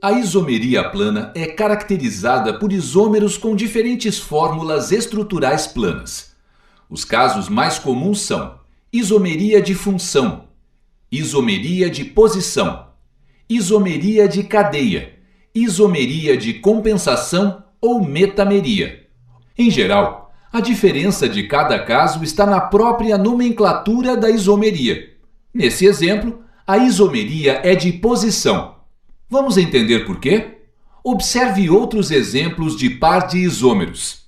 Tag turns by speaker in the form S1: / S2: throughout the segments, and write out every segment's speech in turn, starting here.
S1: A isomeria plana é caracterizada por isômeros com diferentes fórmulas estruturais planas. Os casos mais comuns são isomeria de função, isomeria de posição, isomeria de cadeia, isomeria de compensação ou metameria. Em geral, a diferença de cada caso está na própria nomenclatura da isomeria. Nesse exemplo, a isomeria é de posição. Vamos entender por quê? Observe outros exemplos de par de isômeros.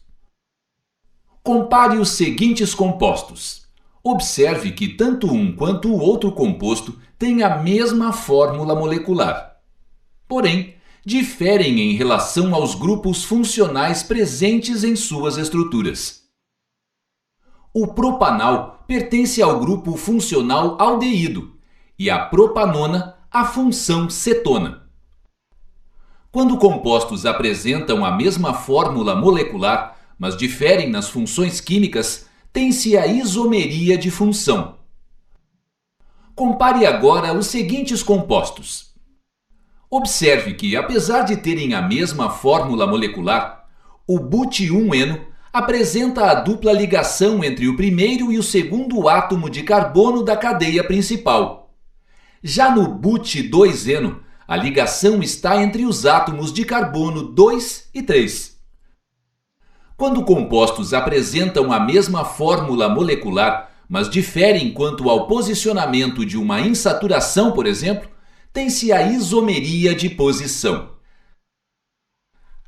S1: Compare os seguintes compostos. Observe que tanto um quanto o outro composto têm a mesma fórmula molecular. Porém, diferem em relação aos grupos funcionais presentes em suas estruturas. O propanal pertence ao grupo funcional aldeído e a propanona à função cetona. Quando compostos apresentam a mesma fórmula molecular, mas diferem nas funções químicas, tem-se a isomeria de função. Compare agora os seguintes compostos. Observe que, apesar de terem a mesma fórmula molecular, o but-1-eno apresenta a dupla ligação entre o primeiro e o segundo átomo de carbono da cadeia principal. Já no but-2-eno, a ligação está entre os átomos de carbono 2 e 3. Quando compostos apresentam a mesma fórmula molecular, mas diferem quanto ao posicionamento de uma insaturação, por exemplo, tem-se a isomeria de posição.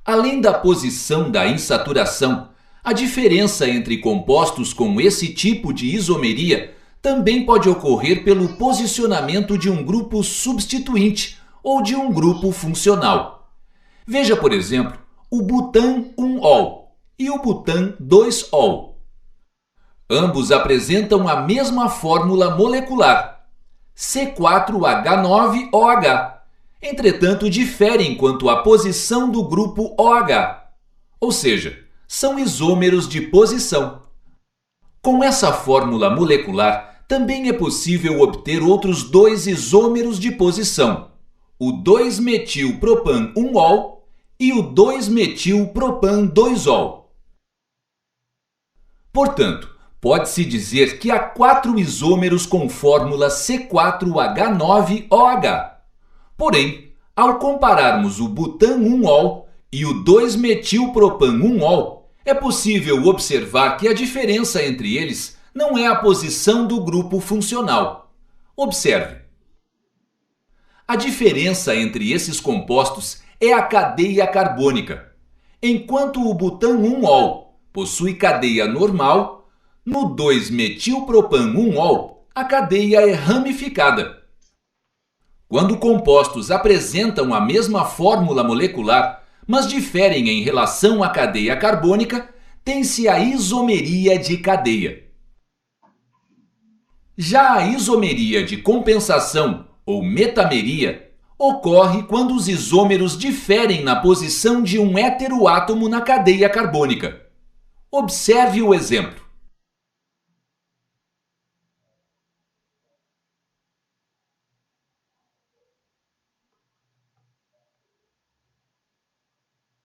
S1: Além da posição da insaturação, a diferença entre compostos com esse tipo de isomeria também pode ocorrer pelo posicionamento de um grupo substituinte ou de um grupo funcional. Veja, por exemplo, o butan-1-ol e o butan-2-ol. Ambos apresentam a mesma fórmula molecular, C4H9OH. Entretanto, diferem quanto à posição do grupo OH, ou seja, são isômeros de posição. Com essa fórmula molecular, também é possível obter outros dois isômeros de posição, o 2-metilpropan-1-ol e o 2-metilpropan-2-ol. Portanto, pode-se dizer que há 4 isômeros com fórmula C4H9OH. Porém, ao compararmos o butan-1-ol e o 2-metilpropan-1-ol, é possível observar que a diferença entre eles não é a posição do grupo funcional. Observe. A diferença entre esses compostos é a cadeia carbônica. Enquanto o butan-1-ol possui cadeia normal, no 2-metilpropan-1-ol a cadeia é ramificada. Quando compostos apresentam a mesma fórmula molecular, mas diferem em relação à cadeia carbônica, tem-se a isomeria de cadeia. Já a isomeria de compensação ou metameria ocorre quando os isômeros diferem na posição de um heteroátomo na cadeia carbônica. Observe o exemplo.